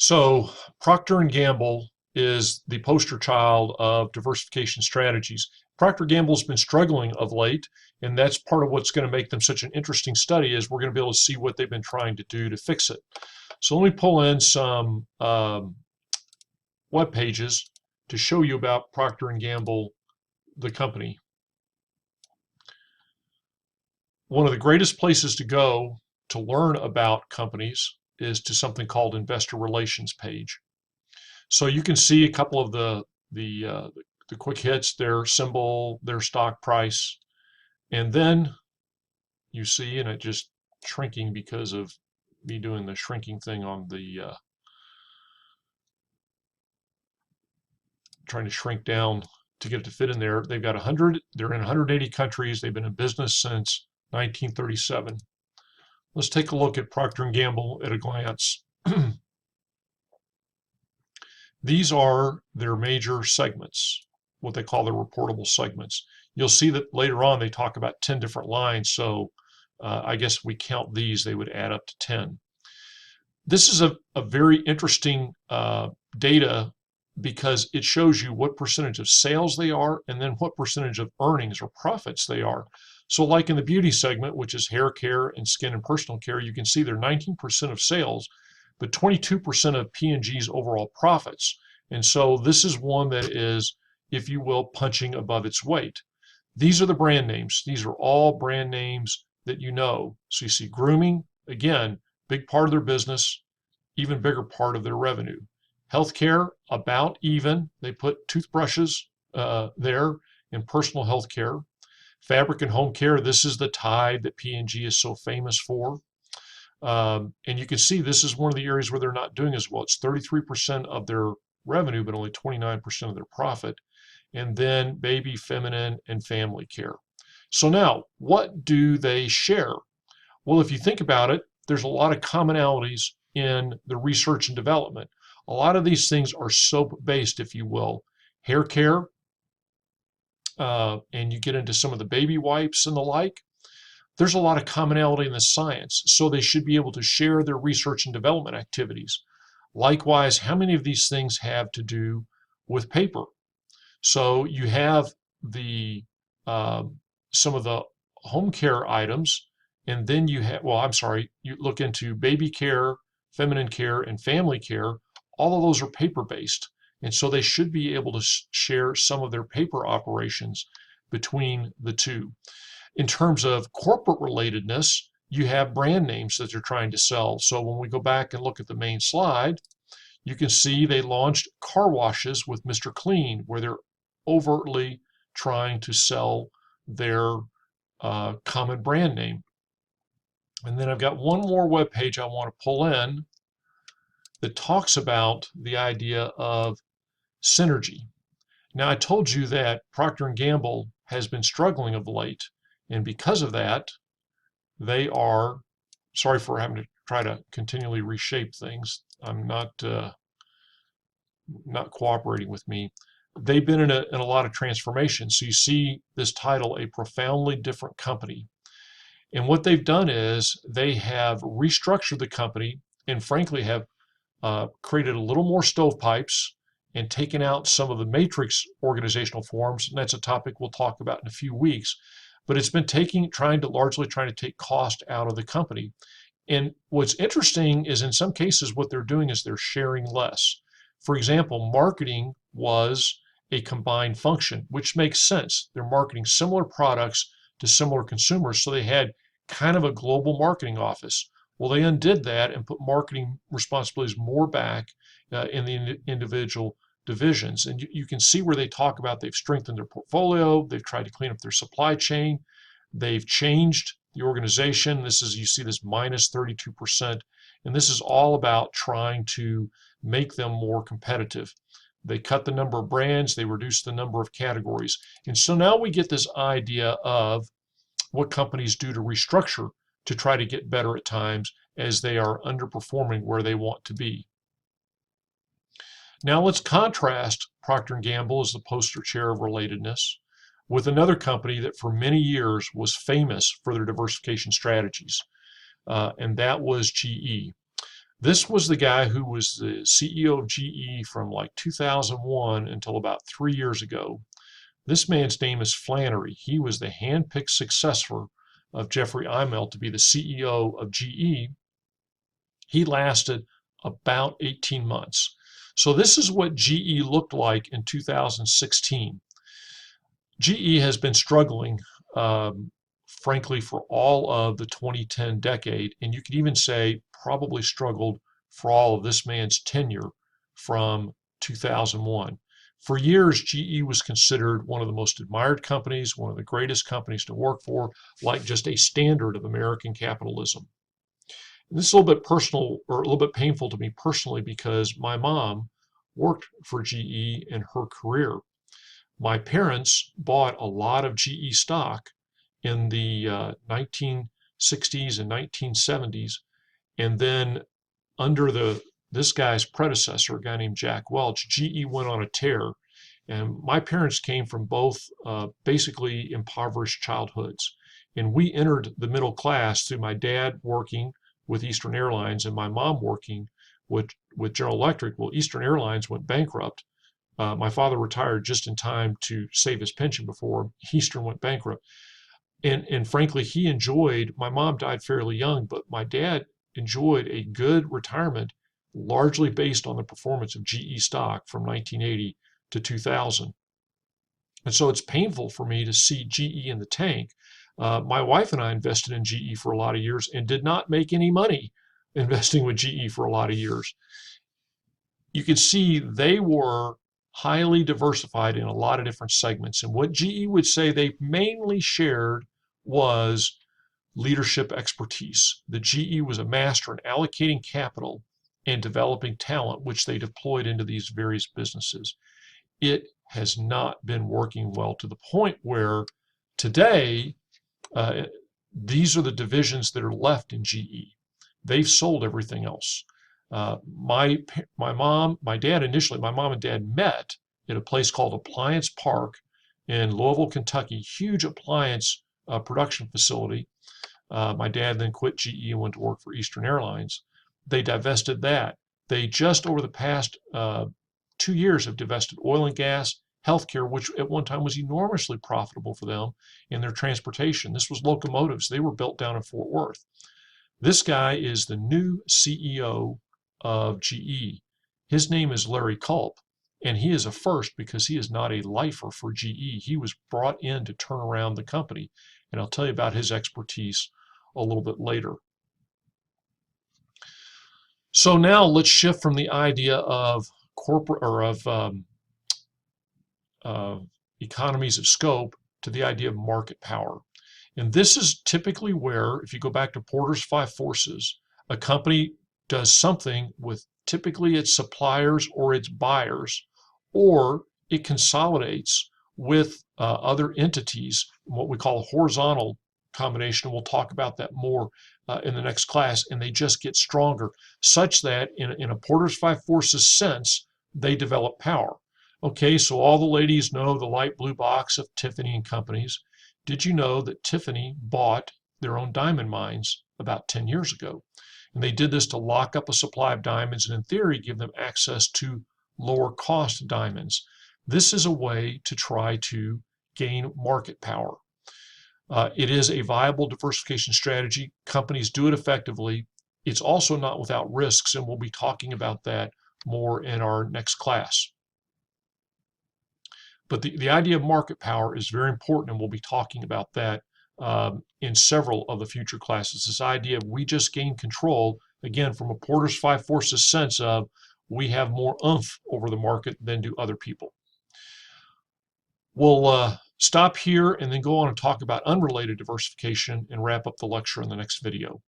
So Procter and Gamble is the poster child of diversification strategies. Procter Gamble's been struggling of late, and that's part of what's going to make them such an interesting study is we're going to be able to see what they've been trying to do to fix it. So let me pull in some web pages to show you about Procter and Gamble, the company. One of the greatest places to go to learn about companies is to something called investor relations page. So you can see a couple of the quick hits, their symbol, their stock price, and then you see, and it just shrinking because of me doing the shrinking thing on the trying to shrink down to get it to fit in there. They've got 100. They're in 180 countries. They've been in business since 1937. Let's take a look at Procter and Gamble at a glance. These are their major segments, what they call their reportable segments. You'll see that later on they talk about 10 different lines, so I guess if we count these, they would add up to 10. This is a very interesting data because it shows you what percentage of sales they are and then what percentage of earnings or profits they are. So like in the beauty segment, which is hair care and skin and personal care, you can see they're 19% of sales, but 22% of P&G's overall profits. And so this is one that is, if you will, punching above its weight. These are the brand names. These are all brand names that you know. So you see grooming, again, big part of their business, even bigger part of their revenue. Healthcare, about even. They put toothbrushes there in personal healthcare. Fabric and home care, this is the Tide that P&G is so famous for. And you can see this is one of the areas where they're not doing as well. It's 33% of their revenue, but only 29% of their profit. And then baby, feminine, and family care. So now, what do they share? Well, if you think about it, there's a lot of commonalities in the research and development. A lot of these things are soap-based, if you will. Hair care, and you get into some of the baby wipes and the like. There's a lot of commonality in the science, so they should be able to share their research and development activities. Likewise, how many of these things have to do with paper? So you have the some of the home care items, and then you have, well, I'm sorry, you look into baby care, feminine care, and family care. All of those are paper-based, and so they should be able to share some of their paper operations between the two. In terms of corporate relatedness, you have brand names that they're trying to sell. So when we go back and look at the main slide, you can see they launched car washes with Mr. Clean, where they're overtly trying to sell their common brand name. And then I've got one more web page I want to pull in that talks about the idea of synergy. Now, I told you that Procter & Gamble has been struggling of late, and because of that, they are, sorry for having to try to continually reshape things. I'm not cooperating with me. They've been in a lot of transformation. So you see this title, A Profoundly Different Company. And what they've done is they have restructured the company and frankly have created a little more stovepipes and taken out some of the matrix organizational forms. And that's a topic we'll talk about in a few weeks. But it's been trying to take cost out of the company. And what's interesting is in some cases, what they're doing is they're sharing less. For example, marketing was a combined function, which makes sense. They're marketing similar products to similar consumers. So they had kind of a global marketing office. Well, they undid that and put marketing responsibilities more back in the individual divisions. And you can see where they talk about they've strengthened their portfolio, they've tried to clean up their supply chain, they've changed the organization. This is, you see this minus 32%, and this is all about trying to make them more competitive. They cut the number of brands, they reduced the number of categories. And so now we get this idea of what companies do to restructure to try to get better at times as they are underperforming where they want to be. Now let's contrast Procter & Gamble as the poster chair of relatedness with another company that for many years was famous for their diversification strategies, and that was GE. This was the guy who was the CEO of GE from like 2001 until about 3 years ago. This man's name is Flannery. He was the handpicked successor of Jeffrey Immelt to be the CEO of GE. He lasted about 18 months. So this is what GE looked like in 2016. GE has been struggling, frankly, for all of the 2010 decade, and you could even say probably struggled for all of this man's tenure from 2001. For years, GE was considered one of the most admired companies, one of the greatest companies to work for, like just a standard of American capitalism. And this is a little bit personal, or a little bit painful to me personally, because my mom worked for GE in her career. My parents bought a lot of GE stock in the 1960s and 1970s, and then under this guy's predecessor, a guy named Jack Welch, GE went on a tear. And my parents came from both basically impoverished childhoods. And we entered the middle class through my dad working with Eastern Airlines and my mom working with General Electric. Well, Eastern Airlines went bankrupt. My father retired just in time to save his pension before Eastern went bankrupt. And frankly, he enjoyed, my mom died fairly young, but my dad enjoyed a good retirement, largely based on the performance of GE stock from 1980 to 2000. And so it's painful for me to see GE in the tank. My wife and I invested in GE for a lot of years and did not make any money investing with GE for a lot of years. You can see they were highly diversified in a lot of different segments. And what GE would say they mainly shared was leadership expertise. The GE was a master in allocating capital and developing talent, which they deployed into these various businesses. It has not been working well, to the point where today these are the divisions that are left in GE. They've sold everything else. My mom and dad met at a place called Appliance Park in Louisville, Kentucky, huge appliance production facility. My dad then quit GE and went to work for Eastern Airlines. They divested that. They just over the past 2 years have divested oil and gas, healthcare, which at one time was enormously profitable for them in their transportation. This was locomotives. They were built down in Fort Worth. This guy is the new CEO of GE. His name is Larry Culp, and he is a first because he is not a lifer for GE. He was brought in to turn around the company, and I'll tell you about his expertise a little bit later. So now let's shift from the idea of corporate or of economies of scope to the idea of market power. And this is typically where, if you go back to Porter's 5 forces, a company does something with typically its suppliers or its buyers, or it consolidates with other entities, what we call a horizontal combination. We'll talk about that more in the next class, and they just get stronger, such that in a Porter's 5 forces sense, they develop power. Okay, so all the ladies know the light blue box of Tiffany and Companies. Did you know that Tiffany bought their own diamond mines about 10 years ago? And they did this to lock up a supply of diamonds and in theory give them access to lower cost diamonds. This is a way to try to gain market power. It is a viable diversification strategy. Companies do it effectively. It's also not without risks, and we'll be talking about that more in our next class. But the idea of market power is very important, and we'll be talking about that in several of the future classes. This idea of we just gain control, again, from a Porter's 5 forces sense of we have more oomph over the market than do other people. We'll stop here and then go on and talk about unrelated diversification and wrap up the lecture in the next video.